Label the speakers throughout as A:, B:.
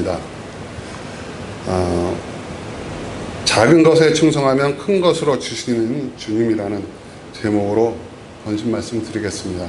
A: 있습니다. 작은 것에 충성하면 큰 것으로 주시는 주님이라는 제목으로 건신 말씀 드리겠습니다.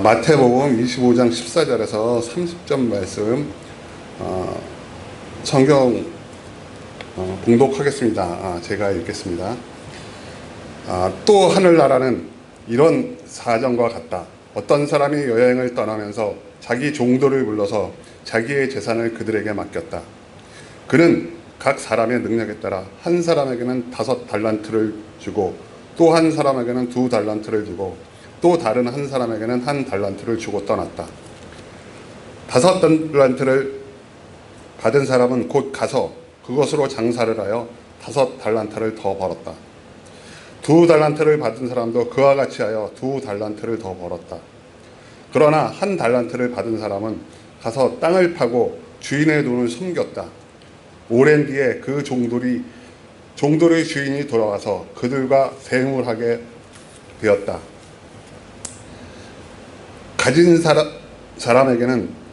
A: 마태복음 25장 14절에서 30절 말씀 성경 봉독하겠습니다. 제가 읽겠습니다. 또 하늘나라는 이런 사정과 같다. 어떤 사람이 여행을 떠나면서 자기 종도를 불러서 자기의 재산을 그들에게 맡겼다. 그는 각 사람의 능력에 따라 한 사람에게는 5달란트를 주고 또 한 사람에게는 2달란트를 주고 또 다른 한 사람에게는 1달란트를 주고 떠났다. 5달란트를 받은 사람은 곧 가서 그것으로 장사를 하여 5달란트를 더 벌었다. 2달란트를 받은 사람도 그와 같이 하여 2달란트를 더 벌었다. 그러나 1달란트를 받은 사람은 가서 땅을 파고 주인의 돈을 숨겼다. 오랜 뒤에 그 종들의 주인이 돌아와서 그들과 생활하게 되었다. 가진 사람에게는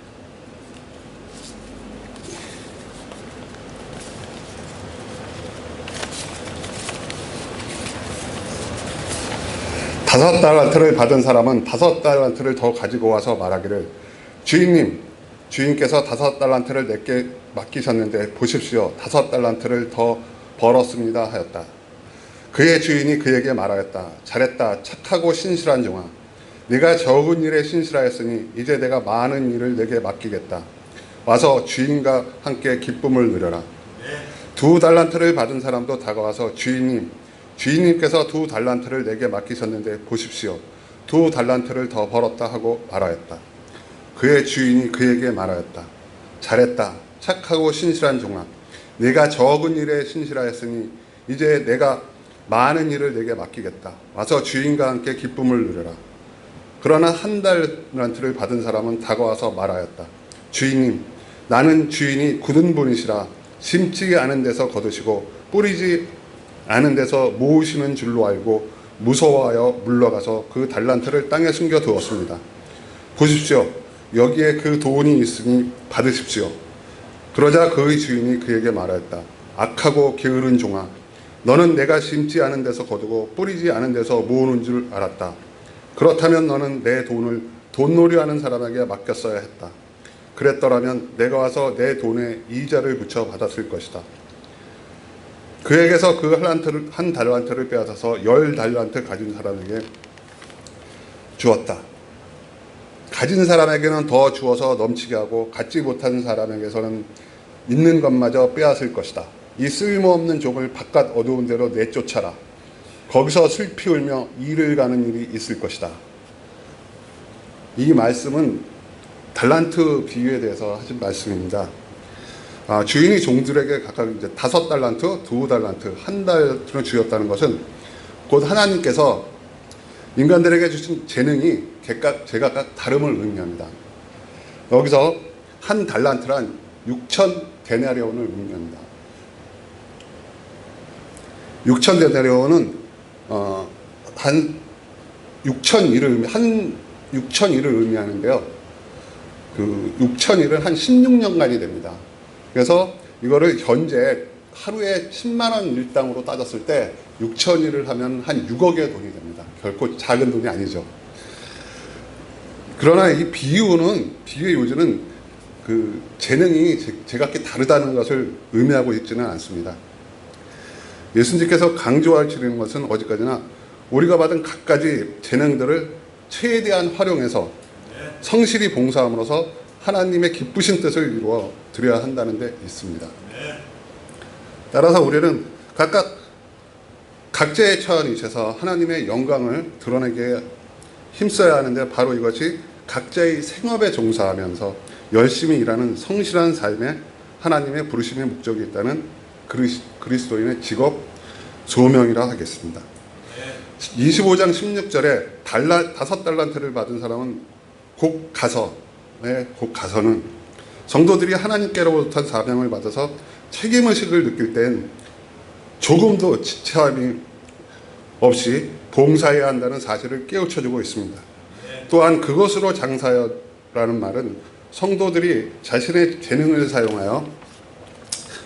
A: 다섯 달란트를 받은 사람은 5달란트를 더 가지고 와서 말하기를 주인님, 주인께서 5달란트를 내게 맡기셨는데 보십시오. 5달란트를 더 벌었습니다 하였다. 그의 주인이 그에게 말하였다. 잘했다. 착하고 신실한 종아. 네가 적은 일에 신실하였으니 이제 내가 많은 일을 내게 맡기겠다. 와서 주인과 함께 기쁨을 누려라. 2달란트를 받은 사람도 다가와서 주인님께서 2달란트를 내게 맡기셨는데 보십시오. 2달란트를 더 벌었다 하고 말하였다. 그의 주인이 그에게 말하였다. 잘했다. 착하고 신실한 종아. 네가 적은 일에 신실하였으니 이제 내가 많은 일을 내게 맡기겠다. 와서 주인과 함께 기쁨을 누려라. 그러나 1달란트를 받은 사람은 다가와서 말하였다. 주인님, 나는 주인이 굳은 분이시라 심지 않은 데서 거두시고 뿌리지 않은 데서 모으시는 줄로 알고 무서워하여 물러가서 그 달란트를 땅에 숨겨 두었습니다. 보십시오. 여기에 그 돈이 있으니 받으십시오. 그러자 그의 주인이 그에게 말하였다. 악하고 게으른 종아. 너는 내가 심지 않은 데서 거두고 뿌리지 않은 데서 모으는 줄 알았다. 그렇다면 너는 내 돈을 돈놀이하는 사람에게 맡겼어야 했다. 그랬더라면 내가 와서 내 돈에 이자를 붙여 받았을 것이다. 그에게서 그 1달란트를 빼앗아서 10달란트 가진 사람에게 주었다. 가진 사람에게는 더 주어서 넘치게 하고 갖지 못한 사람에게서는 있는 것마저 빼앗을 것이다. 이 쓸모없는 종을 바깥 어두운 데로 내쫓아라. 거기서 슬피 울며 이를 가는 일이 있을 것이다. 이 말씀은 달란트 비유에 대해서 하신 말씀입니다. 주인이 종들에게 각각 이제 5달란트, 2달란트, 1달란트를 주었다는 것은 곧 하나님께서 인간들에게 주신 재능이 제각각 다름을 의미합니다. 여기서 1달란트란 6천 데나리온을 의미합니다. 6천 데나리온은 한 6천 일을 의미하는데요. 그 6천 일은 한 16년간이 됩니다. 그래서 이거를 현재 하루에 10만 원 일당으로 따졌을 때 6천 일을 하면 한 6억의 돈이 됩니다. 결코 작은 돈이 아니죠. 그러나 이 비유의 요지는 그 재능이 제각기 다르다는 것을 의미하고 있지는 않습니다. 예수님께서 강조하시는 것은 어디까지나 우리가 받은 갖가지 재능들을 최대한 활용해서 성실히 봉사함으로써 하나님의 기쁘신 뜻을 이루어 드려야 한다는 데 있습니다. 따라서 우리는 각각 각자의 처한이셔서 하나님의 영광을 드러내게 힘써야 하는데 바로 이것이 각자의 생업에 종사하면서 열심히 일하는 성실한 삶에 하나님의 부르심의 목적이 있다는 그리스도인의 직업 소명이라 하겠습니다. 25장 16절에 5달란트를 받은 사람은 곧 가서는 성도들이 하나님께로부터 사명을 받아서 책임의식을 느낄 땐 조금도 지체함이 없이 봉사해야 한다는 사실을 깨우쳐주고 있습니다. 또한 그것으로 장사하라는 말은 성도들이 자신의 재능을 사용하여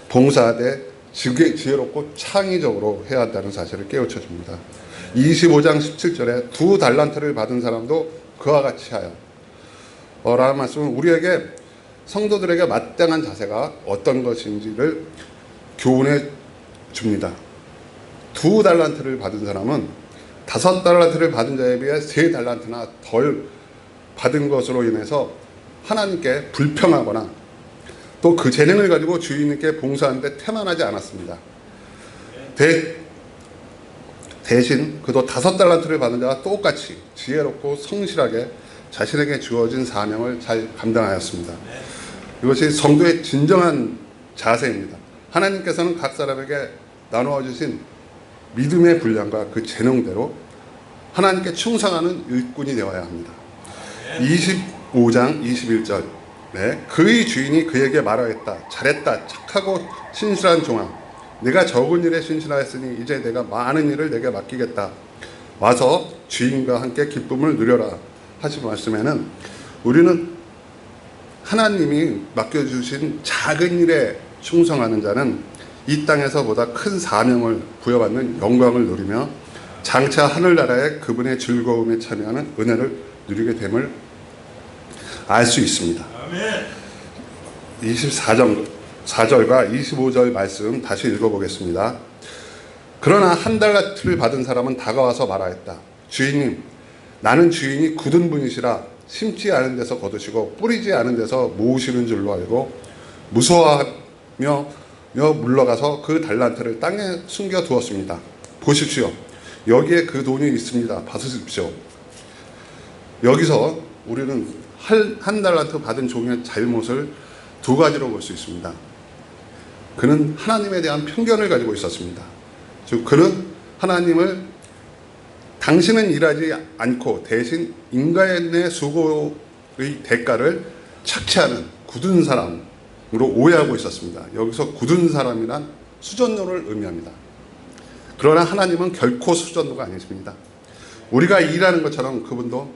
A: 봉사하되 지혜롭고 창의적으로 해야 한다는 사실을 깨우쳐 줍니다. 25장 17절에 2달란트를 받은 사람도 그와 같이 하여 라는 말씀은 우리에게 성도들에게 마땅한 자세가 어떤 것인지를 교훈해 줍니다. 2달란트를 받은 사람은 5달란트를 받은 자에 비해 3달란트나 덜 받은 것으로 인해서 하나님께 불평하거나 또 그 재능을 가지고 주인님께 봉사하는데 태만하지 않았습니다. 대신 그도 5달란트를 받은 자와 똑같이 지혜롭고 성실하게 자신에게 주어진 사명을 잘 감당하였습니다. 이것이 성도의 진정한 자세입니다. 하나님께서는 각 사람에게 나누어 주신 믿음의 분량과 그 재능대로 하나님께 충성하는 일꾼이 되어야 합니다. 25장 21절 그의 주인이 그에게 말하였다. 잘했다. 착하고 신실한 종아. 내가 적은 일에 신실하였으니 이제 내가 많은 일을 내게 맡기겠다. 와서 주인과 함께 기쁨을 누려라 하신 말씀에는 우리는 하나님이 맡겨주신 작은 일에 충성하는 자는 이 땅에서 보다 큰 사명을 부여받는 영광을 누리며 장차 하늘나라에 그분의 즐거움에 참여하는 은혜를 누리게 됨을 알 수 있습니다. 24절과 25절 말씀 다시 읽어보겠습니다. 그러나 1달란트를 받은 사람은 다가와서 말하였다. 주인님, 나는 주인이 굳은 분이시라 심지 않은 데서 거두시고 뿌리지 않은 데서 모으시는 줄로 알고 무서워하며 물러가서 그 달란트를 땅에 숨겨두었습니다. 보십시오. 여기에 그 돈이 있습니다. 받으십시오. 여기서 우리는 한 달란트 받은 종의 잘못을 2가지로 볼 수 있습니다. 그는 하나님에 대한 편견을 가지고 있었습니다. 즉 그는 하나님을 당신은 일하지 않고 대신 인간의 수고의 대가를 착취하는 굳은 사람으로 오해하고 있었습니다. 여기서 굳은 사람이란 수전노를 의미합니다. 그러나 하나님은 결코 수전노가 아니십니다. 우리가 일하는 것처럼 그분도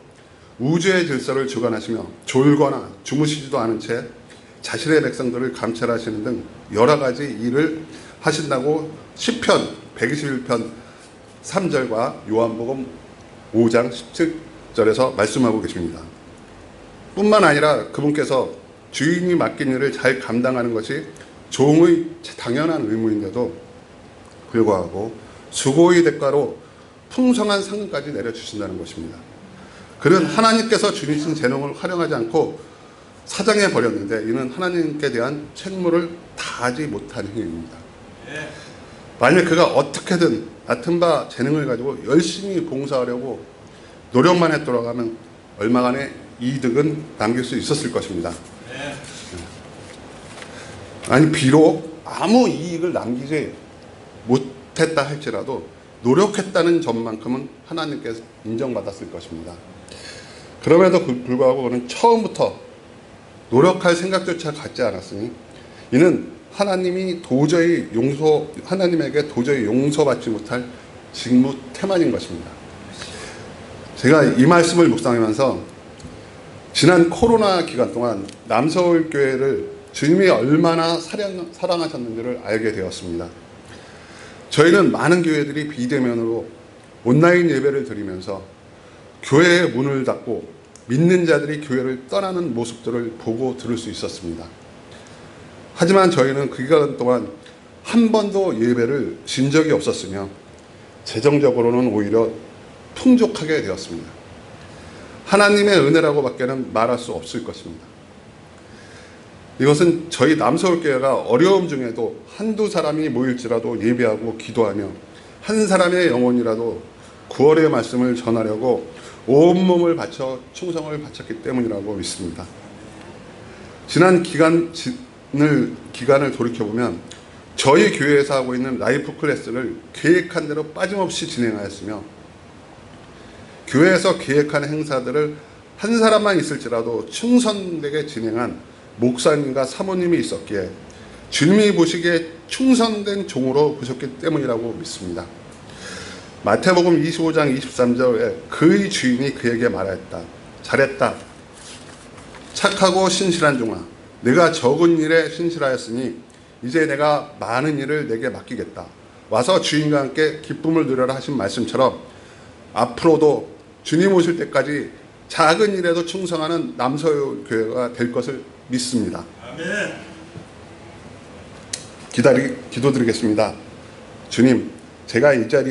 A: 우주의 질서를 주관하시며 졸거나 주무시지도 않은 채 자신의 백성들을 감찰하시는 등 여러 가지 일을 하신다고 시편 121편 3절과 요한복음 5장 17절에서 말씀하고 계십니다. 뿐만 아니라 그분께서 주인이 맡긴 일을 잘 감당하는 것이 종의 당연한 의무인데도 불구하고 수고의 대가로 풍성한 상금까지 내려주신다는 것입니다. 그는 하나님께서 주신 재능을 활용하지 않고 사장해 버렸는데 이는 하나님께 대한 책무를 다하지 못한 행위입니다. 만약 그가 어떻게든 맡은 바 재능을 가지고 열심히 봉사하려고 노력만 했더라면 얼마간의 이득은 남길 수 있었을 것입니다. 아니 비록 아무 이익을 남기지 못했다 할지라도 노력했다는 점만큼은 하나님께서 인정받았을 것입니다. 그럼에도 불구하고 그는 처음부터 노력할 생각조차 갖지 않았으니 이는 하나님에게 도저히 용서받지 못할 직무 태만인 것입니다. 제가 이 말씀을 묵상하면서 지난 코로나 기간 동안 남서울교회를 주님이 얼마나 사랑하셨는지를 알게 되었습니다. 저희는 많은 교회들이 비대면으로 온라인 예배를 드리면서 교회의 문을 닫고 믿는 자들이 교회를 떠나는 모습들을 보고 들을 수 있었습니다. 하지만 저희는 그 기간 동안 한 번도 예배를 쉰 적이 없었으며 재정적으로는 오히려 풍족하게 되었습니다. 하나님의 은혜라고 밖에는 말할 수 없을 것입니다. 이것은 저희 남서울교회가 어려움 중에도 한두 사람이 모일지라도 예배하고 기도하며 한 사람의 영혼이라도 구원의 말씀을 전하려고 온몸을 바쳐 충성을 바쳤기 때문이라고 믿습니다. 지난 기간을 돌이켜보면 저희 교회에서 하고 있는 라이프 클래스를 계획한 대로 빠짐없이 진행하였으며 교회에서 계획한 행사들을 한 사람만 있을지라도 충성되게 진행한 목사님과 사모님이 있었기에 주님이 보시기에 충성된 종으로 보셨기 때문이라고 믿습니다. 마태복음 25장 23절에 그의 주인이 그에게 말하였다. 잘했다. 착하고 신실한 종아, 내가 적은 일에 신실하였으니 이제 내가 많은 일을 내게 맡기겠다. 와서 주인과 함께 기쁨을 누려라 하신 말씀처럼 앞으로도 주님 오실 때까지 작은 일에도 충성하는 남서울 교회가 될 것을 믿습니다.
B: 아멘.
A: 기도드리겠습니다. 주님, 제가 이 자리에